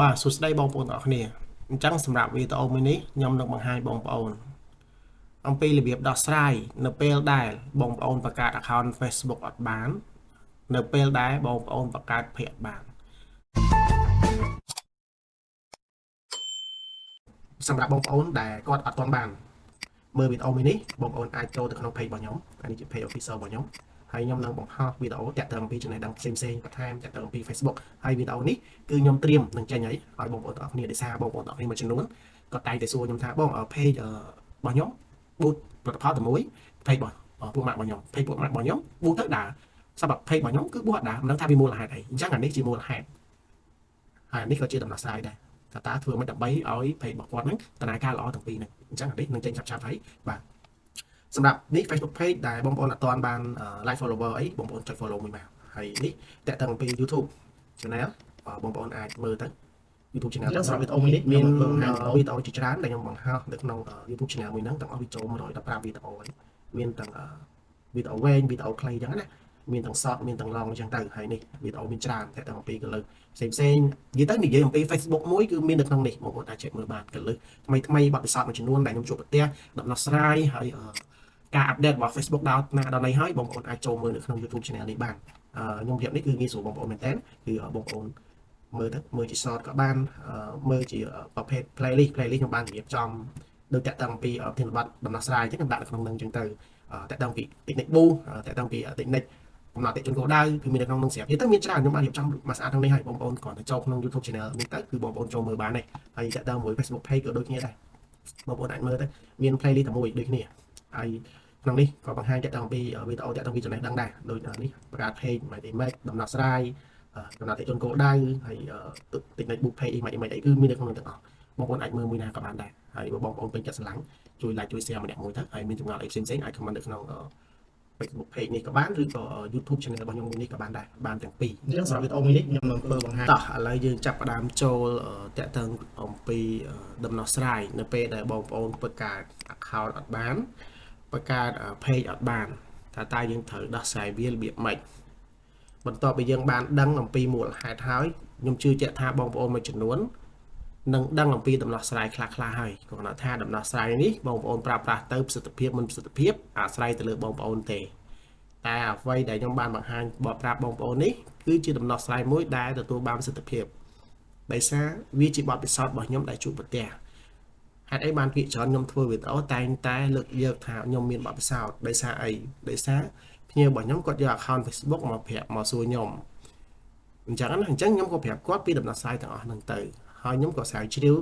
បាទសួស្តីបងប្អូនទាំងអស់គ្នាអញ្ចឹងសម្រាប់វីដេអូមួយនេះខ្ញុំនឹងបង្ហាញបងប្អូនអំពីរបៀបដោះស្រាយនៅពេលដែលបងប្អូនបង្កើត account Facebook អត់បាននៅពេលដែលបងប្អូនបង្កើត page អត់បានសម្រាប់បងប្អូនដែលគាត់អត់ទាន់បានមើលវីដេអូមួយនេះបងប្អូនអាចចូលទៅក្នុង page របស់ខ្ញុំអានេះជា page official របស់ខ្ញុំហើយខ្ញុំនឹងបង្ហោះវីដេអូតាក់ទងអំពីចំណេះដឹងផ្សេងៗបន្ថែមតាក់ទងអំពី Facebook ហើយវីដេអូនេះគឺខ្ញុំត្រៀមនឹងចេញឲ្យបងប្អូនទាំងអស់គ្នាដោយសារបងប្អូនទាំងអស់គ្នាមួយចំនួនគាត់តែងតែសួរខ្ញុំថាបង page របស់ខ្ញុំ boot ផលិតផលតែមួយ page របស់ពួកម៉ាក់របស់ខ្ញុំ page ពួកម៉ាក់របស់ខ្ញុំ boot ទៅដើរសម្រាប់ page របស់ខ្ញុំគឺ boot អត់ដើរមិនដឹងថាវាមូលហេតុអីអញ្ចឹងអានេះជាមូលហេតុហើយនេះក៏ជាដំណោះស្រាយដែរតើធ្វើមិនដើម្បីឲ្យ page របស់គាត់ហ្នឹងដំណើរការល្អទាំងពីរហ្នឹងអញ្ចឹងអានេះនឹងចេញឆាប់ៗហើយបាទសម្រាប់នេះ Facebook page ដែលបងប្អូនអត់ទាន់បាន like follower អីបងប្អូនចុច follow មួយមកហើយនេះតាក់ទងអំពី YouTube channel បងប្អូនអាចមើលទៅ YouTube channel សម្រាប់វីដេអូមួយនេះមានវីដេអូជាច្រើនដែលខ្ញុំបង្ហោះនៅក្នុង YouTube channel មួយហ្នឹងទាំងអស់វាចូល115វីដេអូហើយមានទាំងវីដេអូវែងវីដេអូខ្លីអញ្ចឹងណាមានទាំង short មានទាំង long អញ្ចឹងទៅហើយនេះវីដេអូមានច្រើនតាក់ទងអំពីកលឹះផ្សេងនិយាយទៅនិយាយអំពី Facebook មួយគឺមាននៅក្នុងនេះបងប្អូនអាច check មើលបានកលឹះថ្មីបទពិសោធន៍មួយចំនួនដែលខ្ញុំជួបប្រទះដំណោះស្រាយហើយការអាប់ដេតរបស់ Facebook ដល់នេះហើយបងប្អូនអាចចូលមើលនៅក្នុង YouTube channel នេះបានខ្ញុំប្រៀបនេះគឺងាយស្រួលបងប្អូនមែនតើគឺបងប្អូនមើលទៅមើលជា short ក៏បានមើលជាប្រភេទ playlist ខ្ញុំបានរៀបចំដូចតាក់ទងពីធានបတ်ដំណោះស្រាយអញ្ចឹងខ្ញុំដាក់នៅក្នុងនឹងអញ្ចឹងទៅតាក់ទងពី technique boost តាក់ទងពី technique កំណត់តិជនគោលដៅគឺមាននៅក្នុងនឹងស្រាប់ទៅមានច្រើនខ្ញុំបានរៀបចំមួយស្អាតក្នុងនេះហើយបងប្អូនគ្រាន់តែចូលក្នុង YouTube channel នេះទៅគឺបងប្អូនចូលមើលបានទេហើយតាក់ទងមួយ Facebook page ក៏ដូចគ្នាដែរបងប្អូនអាចមើលទៅមាន playlist តែមួយដូចគ្នាហើយក្នុងនេះក៏បង្ហាញតាក់ទងពីវីដេអូតាក់ទងពីចំណេះដឹងដែរដូចនេះបង្កើត page មិនអីមិនដំណោះស្រាយកំណត់តិជនគោលដៅហើយ technique book page អីមិនអីគឺមាននៅក្នុងទាំងអស់បងប្អូនអាចមើលមួយណាក៏បានដែរហើយបងប្អូនពេញចិត្តស្រឡាញ់ជួយ like ជួយ share ម្នាក់មួយទៅហើយមានចម្ងល់អីផ្សេងៗអាច comment នៅក្នុង Facebook page នេះក៏បានឬក៏ YouTube channel របស់ខ្ញុំមួយនេះក៏បានដែរបានទាំងពីរអញ្ចឹងសម្រាប់វីដេអូមួយនេះខ្ញុំនឹងធ្វើបង្ហាញតោះឥឡូវយើងចាប់ផ្ដើមចូលតាក់ទងអំពីដំណោះស្រាយនៅពេលដែលបងប្អូនបង្កើត account អត់បានបង្កើត page អត់បានតើយើងត្រូវដោះស្រាយវារបៀបម៉េចបន្ទាប់ពីយើងបានដឹងអំពីមូលហេតុហើយខ្ញុំជឿជាក់ថាបងប្អូនមួយចំនួននឹងដឹងអំពីដំណោះស្រាយខ្លះៗហើយគាត់ថាដំណោះស្រាយនេះបងប្អូនប្រើប្រាស់ទៅប្រសិទ្ធភាពមិនប្រសិទ្ធភាពអាស្រ័យទៅលើបងប្អូនទេតែអ្វីដែលខ្ញុំបានបង្ហាញប្រាប់បងប្អូននេះគឺជាដំណោះស្រាយមួយដែលទទួលបានប្រសិទ្ធភាពដោយសារវាជាបទពិសោធន៍របស់ខ្ញុំដែលជួបប្រទះហេតុអីបានភាគច្រើនខ្ញុំធ្វើវីដេអូតែងតែលើកយកថាខ្ញុំមានបទពិសោធន៍ដោយសារអីដោយសារភ្ញៀវរបស់ខ្ញុំគាត់យក account Facebook មកប្រាប់មកសួរខ្ញុំអញ្ចឹងខ្ញុំក៏ប្រាប់គាត់ពីដំណោះស្រាយទាំងអស់ហ្នឹងទៅហើយខ្ញុំក៏ស្រាវជ្រាវ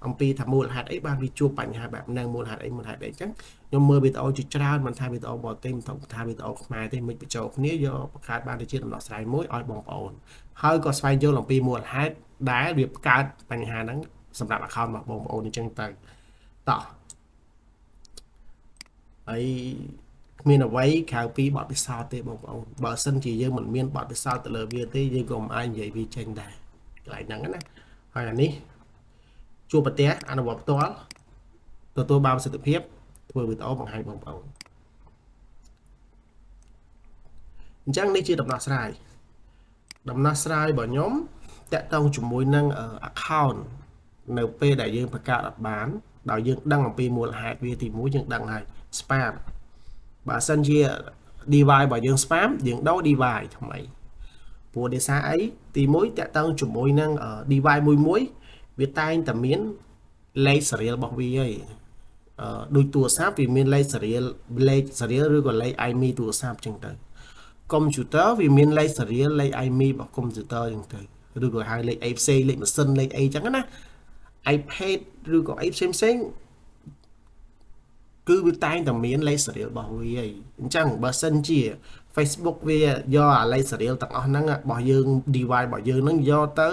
អំពីថាមូលហេតុអីបានវាជួបបញ្ហាបែបហ្នឹងមូលហេតុអីអញ្ចឹងខ្ញុំមើលវីដេអូជាច្រើនមិនថាវីដេអូបរទេសមិនថាវីដេអូខ្មែរទេមិនបញ្ចូលគ្នាយកបង្កើតបានទៅជាដំណោះស្រាយមួយឲ្យបងប្អូនហើយក៏ស្វែងយល់អំពីមូលហេតុដែលវាកើតបញ្ហាហ្នឹងសម្រាប់ account របស់បងប្អូនអញ្ចឹងទៅតោះហើយគ្មានអ្វីក្រៅពីបទពិសោធន៍ទេបងប្អូនបើសិនជាយើងមិនមានបទពិសោធន៍ទៅលើវាទេយើងក៏មិនអាចនិយាយវាចេញដែរកន្លែងហ្នឹងណាហើយអានេះជួបប្រទះអនុវត្តផ្ទាល់ទទួលបានប្រសិទ្ធភាពធ្វើវីដេអូបង្ហាញបងប្អូនអញ្ចឹងនេះជាដំណោះស្រាយរបស់ខ្ញុំតាក់ទងជាមួយនឹង account នៅពេលដែលយើងបង្កើតអត់បានដោយយើងដឹងអំពីមូលហេតុវាទី1យើងដឹងហើយ spam បើសិនជា device របស់យើង spam យើងដូរ device ថ្មីព្រោះដោយសារអីទី1តាក់ទងជាមួយនឹង device មួយវាតែងតែមានលេខ serial របស់វាហើយដូចទូរស័ព្ទវាមានលេខ serial ឬក៏លេខ IMEI ទូរស័ព្ទចឹងទៅ computer វាមានលេខ serial លេខ IMEI របស់ computer ចឹងទៅឬក៏ហៅលេខអីផ្សេងលេខម៉ាស៊ីនលេខអីចឹងណា iPad ឬក៏អីផ្សេងគឺវាតែងតែមានលេខ serial របស់វាហើយអញ្ចឹងបើសិនជា Facebook វាយកអាលេខ serial ទាំងអស់ហ្នឹងរបស់យើង device របស់យើងហ្នឹងយកទៅ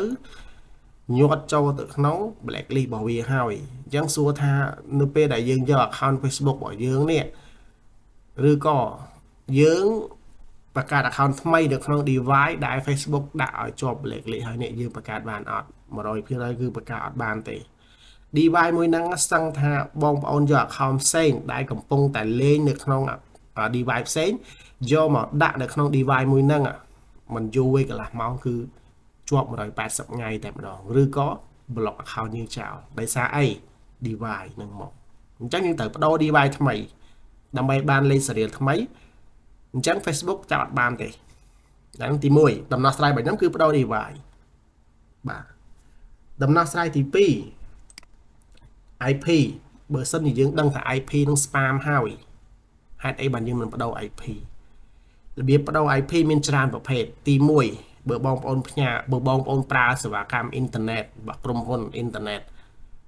ញាត់ចូលទៅក្នុង blacklist របស់វាហើយអញ្ចឹងសួរថានៅពេលដែលយើងយក account Facebook របស់យើងនេះឬក៏យើងបង្កើត account ថ្មីនៅក្នុង device ដែល Facebook ដាក់ឲ្យជាប់ blacklist ហើយនេះយើងបង្កើតបានអត់ 100% គឺបង្កើតអត់បានទេ device មួយហ្នឹងសឹងថាបងប្អូនយក account ផ្សេងដែលកំពុងតែលេងនៅក្នុង device ផ្សេងយកមកដាក់នៅក្នុង device មួយហ្នឹងមិនយូរទេកន្លះម៉ោងគឺជាប់180ថ្ងៃតែម្ដងឬក៏ block account យើងចោលដោយសារអី device នឹងមកអញ្ចឹងយើងត្រូវបដូរ device ថ្មីដើម្បីបានលេខ serial ថ្មីអញ្ចឹង Facebook ចាប់អត់បានទេហ្នឹងទី1ដំណោះស្រាយរបស់ខ្ញុំគឺបដូរ device បាទដំណោះស្រាយទី2 IP បើសិនជាយើងដឹងថា IP នឹង spam ហើយហេតុអីបានយើងមិនបដូរ IP របៀបបដូរ IP មានច្រើនប្រភេទទី1បើបងប្អូនប្រើសេវាកម្មអ៊ីនធឺណិតរបស់ក្រុមហ៊ុនអ៊ីនធឺណិត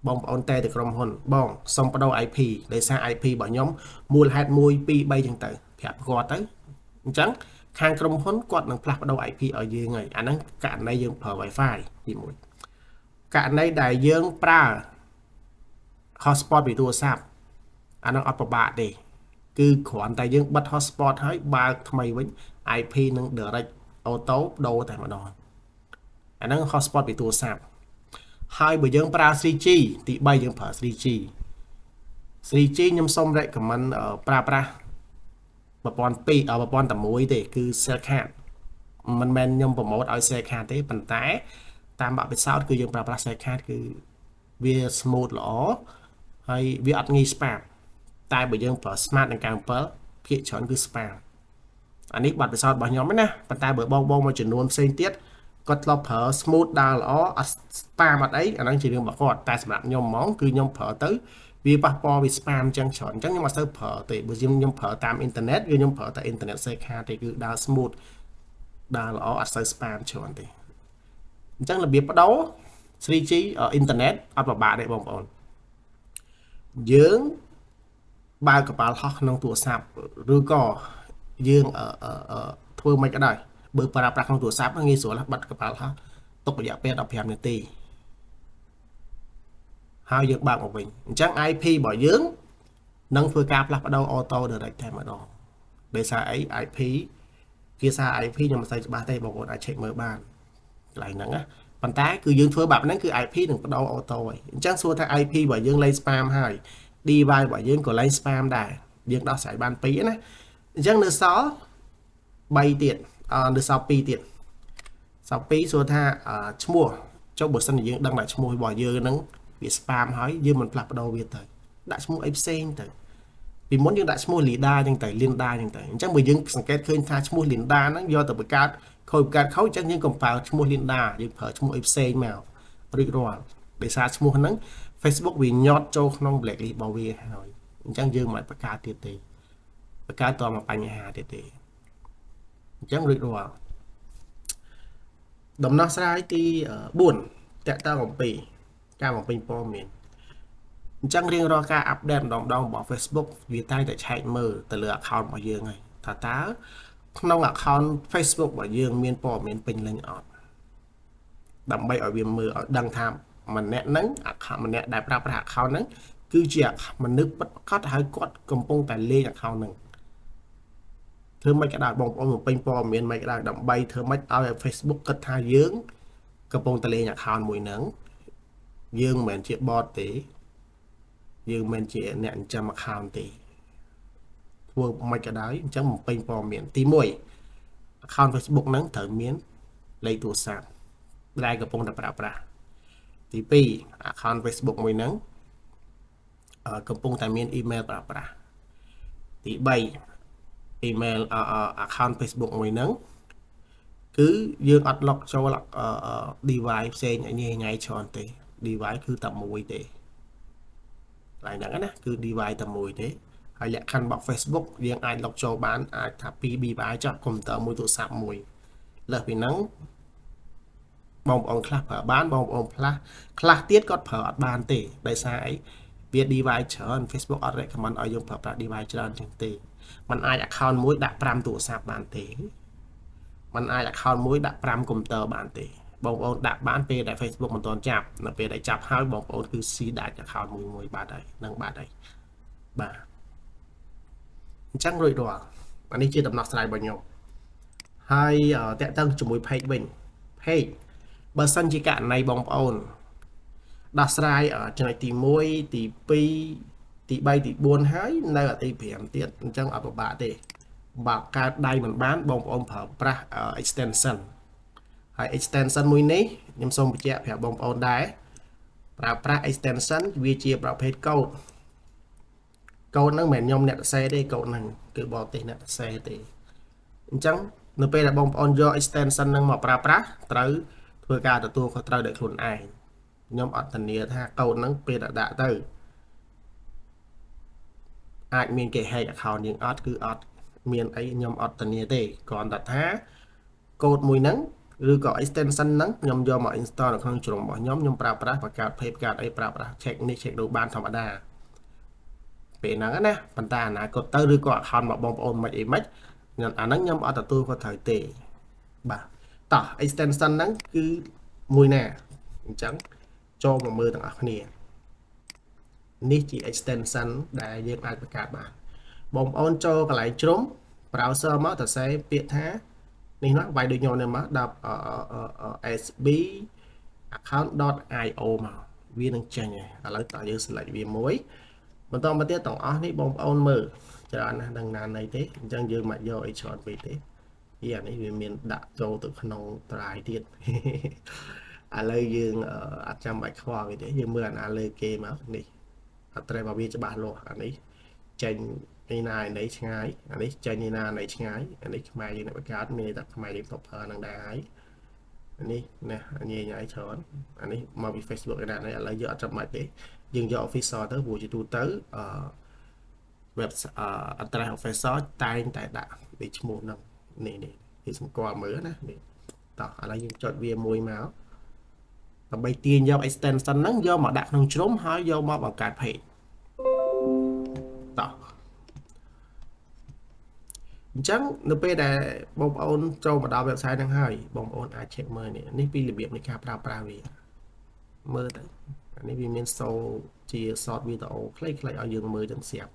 បងប្អូនតែក្រុមហ៊ុនបងសុំបដូរ IP ដោយសារ IP របស់ខ្ញុំមូលហេតុ1 2 3ចឹងទៅប្រាប់គាត់ទៅអញ្ចឹងខាងក្រុមហ៊ុនគាត់នឹងផ្លាស់ប្ដូរ IP ឲ្យយើងហើយអាហ្នឹងករណីយើងប្រើ Wi-Fi ទី1ករណីដែលយើងប្រើ hotspot ពីទូរស័ព្ទអាហ្នឹងអត់ពិបាកទេគឺគ្រាន់តែយើងបិទ hotspot ហើយបើកថ្មីវិញ IP នឹង direct auto ដូរតែម្ដងអាហ្នឹង hotspot ពីទូរស័ព្ទហើយបើយើងប្រើ 3G ទី3យើងប្រើ 3G ខ្ញុំសូម recommend ប្រើប្រាស់ប្រព័ន្ធតែមួយទេគឺ cell card មិនមែនខ្ញុំប្រម៉ូទឲ្យ cell card ទេប៉ុន្តែតាមបទពិសោធន៍គឺយើងប្រើប្រាស់ cell card គឺវា smooth ល្អហើយវាអត់ងាយ spam តែបើយើងប្រើ smart និង97ភាគច្រើនគឺ spam អានេះបទពិសោធន៍របស់ខ្ញុំណាប៉ុន្តែបើបងមួយចំនួនផ្សេងទៀតគាត់ធ្លាប់ប្រើ smooth ដើរល្អអត់ spam អត់អីអាហ្នឹងជារឿងរបស់គាត់តែសម្រាប់ខ្ញុំហ្មងគឺខ្ញុំប្រើទៅវាប៉ះពាល់វា spam ចឹងច្រើនអញ្ចឹងខ្ញុំអត់សូវប្រើទេបើខ្ញុំប្រើតាមអ៊ីនធឺណិតគឺខ្ញុំប្រើតែអ៊ីនធឺណិត cell card ទេគឺដើរ smooth ដើរល្អអត់សូវ spam ច្រើនទេអញ្ចឹងរបៀបបដូរ 3G អ៊ីនធឺណិតអត់ពិបាកទេបងប្អូនយើងបើកកប៉ាល់ហោះក្នុងទូរស័ព្ទឬក៏យើងធ្វើមិនក៏ដោយបើប្រើប្រាស់ក្នុងទូរស័ព្ទងាយស្រួលបិទកប៉ាល់ហោះទុករយៈពេល15នាទីហើយយើងបើកមកវិញអញ្ចឹង IP របស់យើងនឹងធ្វើការផ្លាស់ប្ដូរ auto direct តែម្ដងដោយសារអី IP ភាសា IP ខ្ញុំមិនសូវច្បាស់ទេបងប្អូនអាច check មើលបានកន្លែងហ្នឹងណាប៉ុន្តែគឺយើងធ្វើបែបហ្នឹងគឺ IP នឹងបដូរ auto ហើយអញ្ចឹងសួរថា IP របស់យើងលែង spam ហើយ device របស់យើងក៏លែង spam ដែរយើងដោះស្រាយបាន2ណាអញ្ចឹងនៅសល់3ទៀតនៅសល់2ទៀតសល់2សួរថាឈ្មោះចុះបើសិនជាយើងដឹងថាឈ្មោះរបស់យើងហ្នឹងវា spam ហើយយើងមិនផ្លាស់ប្ដូរវាទៅដាក់ឈ្មោះអីផ្សេងទៅពីមុនយើងដាក់ឈ្មោះ Linda អញ្ចឹងទៅ Linda អញ្ចឹងទៅអញ្ចឹងបើយើងសង្កេតឃើញថាឈ្មោះ Linda ហ្នឹងយកទៅបង្កើតខូចអញ្ចឹងយើងកុំប្រើឈ្មោះ Linda យើងប្រើឈ្មោះអីផ្សេងមករួចរាល់ដោយសារឈ្មោះហ្នឹង Facebook វាញ៉ាត់ចូលក្នុង blacklist របស់វាហើយអញ្ចឹងយើងមិនបង្កើតទៀតទេបង្កើតតមកបញ្ហាទៀតទេអញ្ចឹងរួចរាល់ដំណោះស្រាយទី4តកតងអំពីការបំពេញព័ត៌មានអញ្ចឹងរៀងរាល់ការអាប់ដេតម្ដងរបស់ Facebook វាតែងតែឆែកមើលទៅលើ account របស់យើងហើយថាតើក្នុង account Facebook របស់យើងមានព័ត៌មានពេញលេញអត់ដើម្បីឲ្យវាមើលឲ្យដឹងថាម្នាក់ហ្នឹង account ម្នាក់ដែលប្រើប្រាស់ account ហ្នឹងគឺជាមនុស្សពិតប្រាកដហើយគាត់កំពុងតែលេង account ហ្នឹងធ្វើមិនក៏ដោយបងប្អូនបំពេញព័ត៌មានមិនក៏ដោយដើម្បីធ្វើមិនឲ្យ Facebook គិតថាយើងកំពុងតែលេង account មួយហ្នឹងយើងមិនមែនជា bot ទេយើងមិនជាអ្នកចិញ្ចឹម account ទេធ្វើមិនក៏ដោយអញ្ចឹងបំពេញព័ត៌មានទី1 account Facebook ហ្នឹងត្រូវមានលេខទូរស័ព្ទដែលកំពុងតែប្រើប្រាស់ទី2 account Facebook មួយហ្នឹងកំពុងតែមាន email ប្រើប្រាស់ទី3 email account Facebook មួយហ្នឹងគឺយើងអត់ log ចូល device ផ្សេងញ៉ៃច្រើនទេ device គឺតែមួយទេឡើយហ្នឹងណាគឺ device តែមួយទេហើយលក្ខខណ្ឌរបស់ Facebook យើងអាច log ចូលបានអាចថា2 device ចុះកុំព្យូទ័រមួយទូរស័ព្ទមួយលើសពីហ្នឹងបងប្អូនខ្លះប្រើបានបងប្អូនខ្លះទៀតគាត់ប្រើអត់បានទេដោយសារអីវា device ច្រើន Facebook អត់ recommend ឲ្យយើងប្រើប្រាស់ device ច្រើនជាងទេมันអាច account មួយដាក់5ទូរស័ព្ទបានទេมันអាច account មួយដាក់5កុំព្យូទ័របានទេបងប្អូនដាក់បានពេលដែល Facebook មិនទាន់ចាប់នៅពេលដែលចាប់ហើយបងប្អូនគឺស៊ីដាច់ account មួយបាត់ហើយនឹងបាត់ហើយបាទអញ្ចឹងរួចរាល់អានេះជាដំណោះស្រាយរបស់ខ្ញុំហើយតកតឹងជាមួយ page វិញ page បើសិនជាករណីបងប្អូនដោះស្រាយចំណុចទី1ទី2ទី3ទី4ហើយនៅទី5ទៀតអញ្ចឹងអត់ពិបាកទេបើកើតដៃមិនបានបងប្អូនប្រើប្រាស់ extension ហើយ extension មួយនេះខ្ញុំសូមបញ្ជាក់ប្រាប់បងប្អូនដែរ ប្រើប្រាស់ extension វាជាប្រភេទ code ហ្នឹងមិនមែនខ្ញុំអ្នកសរសេរទេ code ហ្នឹងគឺបរទេសអ្នកសរសេរទេអញ្ចឹងនៅពេលដែលបងប្អូនយក extension ហ្នឹងមកប្រើប្រាស់ត្រូវធ្វើការទទួលខុសត្រូវដោយខ្លួនឯងខ្ញុំអត់ធានាថា code ហ្នឹងពេលដាក់ទៅអាចមានគេ hack account យើងអត់គឺអត់មានអីខ្ញុំអត់ធានាទេគ្រាន់តែថា code មួយហ្នឹងឬក៏ extension ហ្នឹងខ្ញុំយកមក install នៅក្នុងជ្រុងរបស់ខ្ញុំប្រើប្រាស់បង្កើត page បង្កើតអីប្រើប្រាស់ check នេះ check នោះបានធម្មតាពេលហ្នឹងណាប៉ុន្តែអនាគតទៅឬក៏ account របស់បងប្អូនមិនអីមិនខ្ញុំអាហ្នឹងខ្ញុំអត់ទទួលខុសត្រូវទេបាទតោះ extension ហ្នឹងគឺមួយណាអញ្ចឹងចូលមកមើលទាំងអស់គ្នានេះជា extension ដែលយើងអាចបង្កើតបានបងប្អូនចូលកន្លែងជ្រុំ browser មកទៅសេពាក្យថានេះណាវាយដូចខ្ញុំនេះមកដល់ sb account.io មកវានឹងចេញហើយឥឡូវតើយើង select វាមួយបន្តមកទៀតទាំងអស់នេះបងប្អូនមើលច្រើនណាស់ដឹងណានៃទេអញ្ចឹងយើងមកយកអីច្រើនពេកទេអានេះវាមានដាក់ចូលទៅក្នុង drive ទៀតឥឡូវយើងអត់ចាំបាច់ខ្វល់វាទេយើងមើលអាណាលើគេមកនេះអត់ត្រូវមកវាច្បាស់លាស់អានេះចេញឯណាឯណីឆ្ងាយអានេះចេញឯណាឯណីឆ្ងាយអានេះខ្មែរយើងបង្កើតមានតែខ្មែរយើង top ហ្នឹងដែរហើយអានេះណាញ៉ៃច្រើនអានេះមកពី Facebook ឯណានេះឥឡូវយើងអត់ចាំបាច់ទេយើងយក official ទៅព្រោះជាទូទៅweb address official តែងតែដាក់ពីឈ្មោះហ្នឹងនេះគេសម្គាល់មើលណានេះតោះឥឡូវយើងចុចវាមួយមកដើម្បីទាញយក extension ហ្នឹងយកមកដាក់ក្នុងជ្រុំហើយយកមកបង្កើត page តោះអញ្ចឹងនៅពេលដែលបងប្អូនចូលមកដល់ website ហ្នឹងហើយបងប្អូនអាច check មើលនេះពីរបៀបនៃការប្រើប្រាស់វាមើលទៅអានេះវាមានសូជា short video ខ្លីៗឲ្យយើងមើលទាំងស្រាប់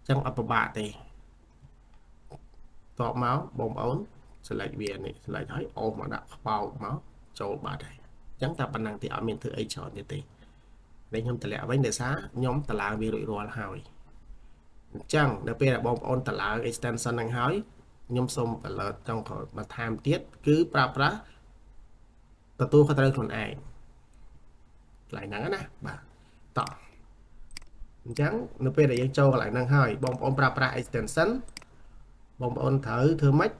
អញ្ចឹងអត់ពិបាកទេតបមកបងប្អូន select វានេះ select ហើយអូសមកដាក់ខ្បោកមកចូលបាត់ហើយអញ្ចឹងតែប៉ុណ្ណឹងទេអត់មានធ្វើអីច្រើនទៀតទេតែខ្ញុំតម្លាក់វិញដោយសារខ្ញុំតម្លើងវារួចរាល់ហើយអញ្ចឹងនៅពេលដែលបងប្អូនតម្លើង extension ហ្នឹងហើយខ្ញុំសូម alert ចុងក្រោយបន្ថែមទៀតគឺប្រើប្រាស់ទទួលខុសត្រូវខ្លួនឯងកន្លែងហ្នឹងណាបាទតោះអញ្ចឹងនៅពេលដែលយើងចូលកន្លែងហ្នឹងហើយបងប្អូនប្រើប្រាស់ extension បងប្អូនត្រូវធ្វើម៉េច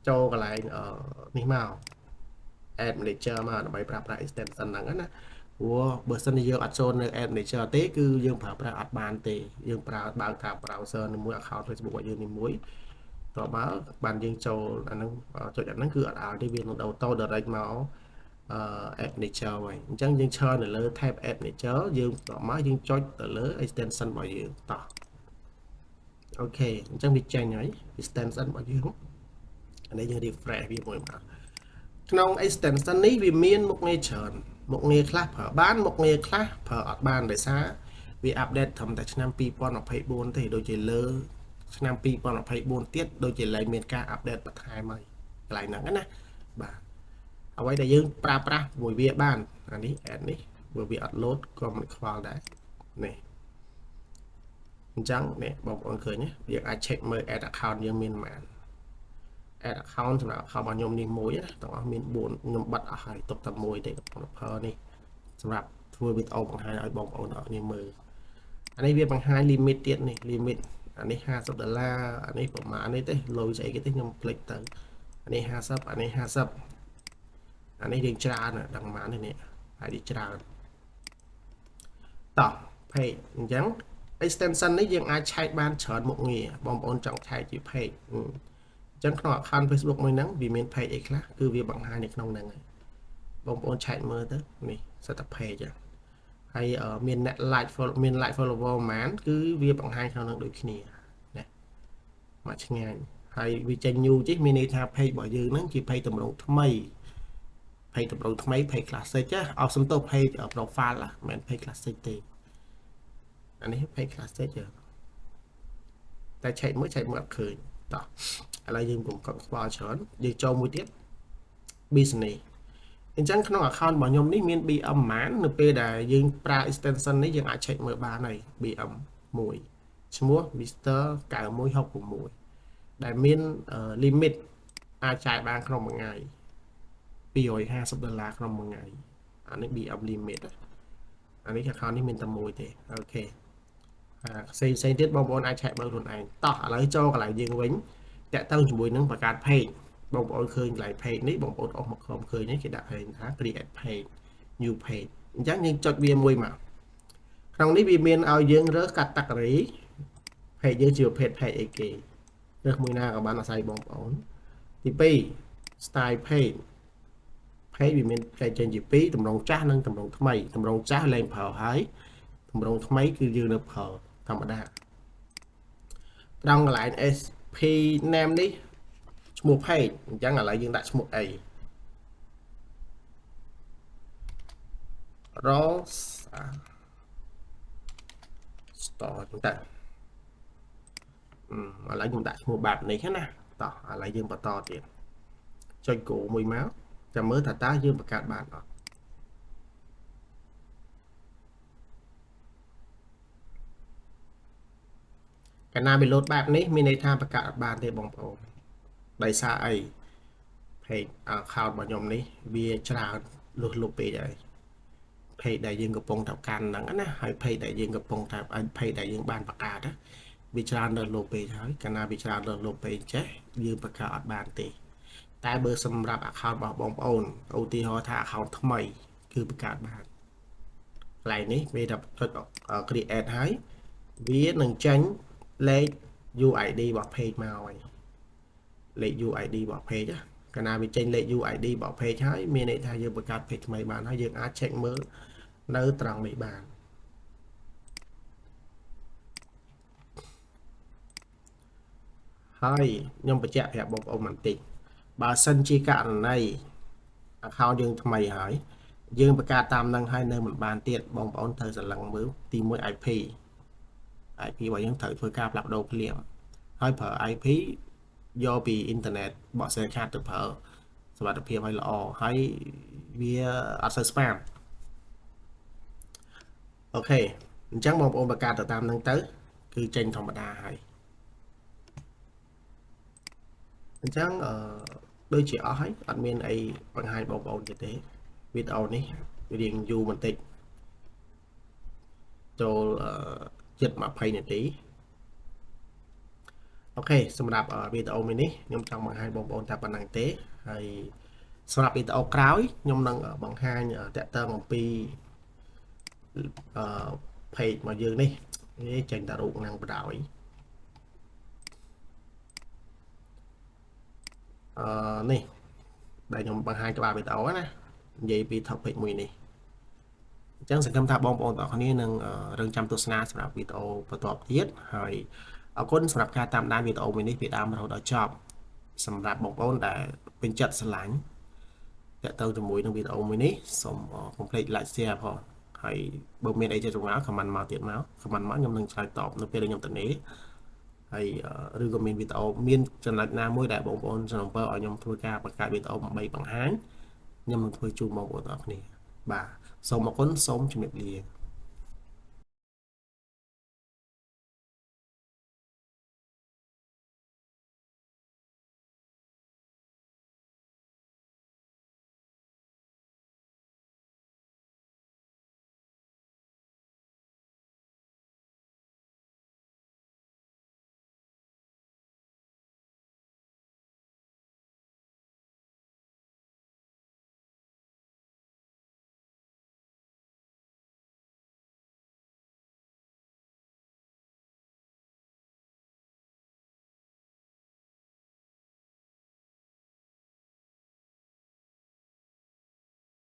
ចូលកន្លែងនេះមក add manager មកដើម្បីប្រើប្រាស់ extension ហ្នឹងណាព្រោះបើសិនជាយើងអត់ចូលនៅ add manager ទេគឺយើងប្រើប្រាស់អត់បានទេយើងប្រើបើកតាម browser មួយ account Facebook របស់យើងមួយតើបើបានយើងចូលអាហ្នឹងចុចអាហ្នឹងគឺអត់ឲ្យទេវានឹងដូរត direct មកadd manager ហើយអញ្ចឹងយើងឈរនៅលើ tab add manager យើងតមកយើងចុចទៅលើ extension របស់យើងតោះអូខេអញ្ចឹងវាចេញហើយ extension របស់យើងអានេះយើង refresh វាមួយមកក្នុង extension នេះវាមានមុខងារច្រើនមុខងារខ្លះប្រើបានមុខងារខ្លះប្រើអត់បានដោយសារវា update ត្រឹមតែឆ្នាំ2024ទេដូចជាលើឆ្នាំ2024ទៀតដូចជាឡើងមានការ update បន្ថែមហើយកន្លែងហ្នឹងណាបាទអ្វីដែលយើងប្រើប្រាស់មួយវាបានអានេះ add នេះបើវាអត់ load ក៏មិនខ្វល់ដែរនេះអញ្ចឹងនេះបងប្អូនឃើញទេយើងអាច check មើល add account យើងមានប៉ុន្មាន add account សម្រាប់ account របស់ខ្ញុំនេះមួយទាំងអស់មាន4ខ្ញុំបិទអស់ហើយទុកតែមួយទេdeveloper នេះសម្រាប់ធ្វើវីដេអូបង្ហាញឲ្យបងប្អូនអរគ្នាមើលអានេះវាបង្ហាញ limit ទៀតនេះ limit អានេះ$50អានេះប្រហែលនេះទេលុយស្អីគេទេខ្ញុំคลิกទៅអានេះ50អានេះ50អានេះរៀងច្រើនដឹងប៉ុន្មាននេះហើយនេះច្រើនតោះ page អញ្ចឹង extension នេះយើងអាចឆែកបានច្រើនមុខងារបងប្អូនចង់ឆែកជា page អញ្ចឹងក្នុង account Facebook មួយហ្នឹងវាមាន page អីខ្លះគឺវាបង្ហាញនៅក្នុងហ្នឹងហើយបងប្អូនឆែកមើលទៅនេះសិតតែ page ហើយមានអ្នក like follow មាន like follower ប្រហែលគឺវាបង្ហាញក្នុងហ្នឹងដូចគ្នាណាមកឆ្ងាយហើយវាចេញ new ជិះមានន័យថា page របស់យើងហ្នឹងជា page តម្រងថ្មី page តម្រងថ្មី page classic អស់សំទោស page profile មិនមែន page classic ទេអានេះ page classic តែឆែកមើលអត់ឃើញតោះឥឡូវយើងកុំកត់ខ្វល់ច្រើនយើងចូលមួយទៀត business អញ្ចឹងក្នុង account របស់ខ្ញុំនេះមាន BM ប៉ុន្មាននៅពេលដែលយើងប្រើ extension នេះយើងអាច check មើលបានហើយ BM 1ឈ្មោះ Mr. 9166ដែលមាន limit អាចចាយបានក្នុងមួយថ្ងៃ$250ក្នុងមួយថ្ងៃអានេះ BM limit anh ấy accountនេះមានតែមួយទេអូខេផ្សេងទៀតបងប្អូនអាចឆែកមើលខ្លួនឯងតោះឥឡូវចូលកន្លែងយើងវិញតាក់ទងជាមួយនឹងបង្កើត page បងប្អូនឃើញកន្លែង page នេះបងប្អូនអស់មកក្រុមឃើញនេះគេដាក់ page ថា create page new page អញ្ចឹងយើងចុចវាមួយមកក្នុងនេះវាមានឲ្យយើងរើស category page យើងជាប្រភេទ page អីគេរើសមួយណាក៏បានអាស្រ័យបងប្អូនទី2 style page វាមានចែកចេញជា2តម្រងចាស់និងតម្រងថ្មីតម្រងចាស់លែងប្រើហើយតម្រងថ្មីគឺយើងនៅប្រើធម្មតាត្រង់កន្លែង SP name នេះឈ្មោះ page អញ្ចឹងឥឡូវយើងដាក់ឈ្មោះអី Rosa Store ចឹងទៅឥឡូវខ្ញុំដាក់ឈ្មោះបែបនេះណាតោះឥឡូវយើងបន្តទៀតចុច go មួយមកចាំមើលថាតើយើងបង្កើតបានអត់កាលណាវា load បែបនេះមានន័យថាបង្កើតអត់បានទេបងប្អូនដោយសារអី page account របស់ខ្ញុំនេះវាច្រើនលុះលុបពេកហើយ page ដែលយើងកំពុងតែកាន់ហ្នឹងណាហើយ page ដែលយើងកំពុងតែ page ដែលយើងបានបង្កើតណាវាច្រើនលើសលុបពេកហើយកាលណាវាច្រើនលើសលុបពេកចេះយើងបង្កើតអត់បានទេតែបើសម្រាប់ account របស់បងប្អូនឧទាហរណ៍ថា account ថ្មីគឺបង្កើតបានកន្លែងនេះវាតែចុច create ហើយវានឹងចេញលេខ UID របស់ page មកហើយលេខ UID របស់ page ណាកាលណាវាចេញលេខ UID របស់ page ហើយមានន័យថាយើងបង្កើត page ថ្មីបានហើយយើងអាច check មើលនៅត្រង់នេះបានហើយខ្ញុំបញ្ជាក់ប្រាប់បងប្អូនបន្តិចបើសិនជាករណី account យើងថ្មីហើយយើងបង្កើតតាមនឹងហើយនៅមិនបានទៀតបងប្អូនត្រូវស្រឡឹងមើលទី1 IP របស់យើងត្រូវធ្វើការផ្លាស់ប្ដូរភ្លាមហើយប្រើ IP យកពីអ៊ីនធឺណិតបកស្រាយខាតទៅប្រើសុវត្ថិភាពឲ្យល្អហើយវាអត់សូវ spam អូខេអញ្ចឹងបងប្អូនបង្កើតទៅតាមនឹងទៅគឺចេញធម្មតាហើយអញ្ចឹងដូចជាអស់ហើយអត់មានអីបង្ហាញបងប្អូនទេវីដេអូនេះវារៀងយូរបន្តិចចូលជិត20នាទីអូខេសម្រាប់វីដេអូមួយនេះខ្ញុំចង់បង្ហាញបងប្អូនតែប៉ុណ្្នឹងទេហើយសម្រាប់វីដេអូក្រោយខ្ញុំនឹងបង្ហាញតាក់ទងអំពីpage របស់យើងនេះចេញតែរូបនឹងបដ ாய் នេះដែលខ្ញុំបង្ហាញក្បាលវីដេអូណានិយាយពី topic មួយនេះអញ្ចឹងសង្ឃឹមថាបងប្អូនទាំងអស់គ្នានឹងរងចាំទស្សនាសម្រាប់វីដេអូបន្តទៀតហើយអរគុណសម្រាប់ការតាមដានវីដេអូមួយនេះពីដើមរហូតដល់ចប់សម្រាប់បងប្អូនដែលពេញចិត្តស្រឡាញ់តាក់ទងជាមួយនឹងវីដេអូមួយនេះសូមកុំភ្លេច like share ផងហើយបើមានអីចិត្តមក comment មកទៀតមក comment មកខ្ញុំនឹងឆ្លើយតបនៅពេលដែលខ្ញុំទៅនេះហើយឬក៏មានវីដេអូមានចំណុចណាមួយដែលបងប្អូនសំណពើឲ្យខ្ញុំធ្វើការបង្កើតវីដេអូដើម្បីបង្ហាញខ្ញុំនឹងធ្វើជូនបងប្អូនទាំងអស់គ្នាបាទសូមអរគុណសូមជម្រាបលា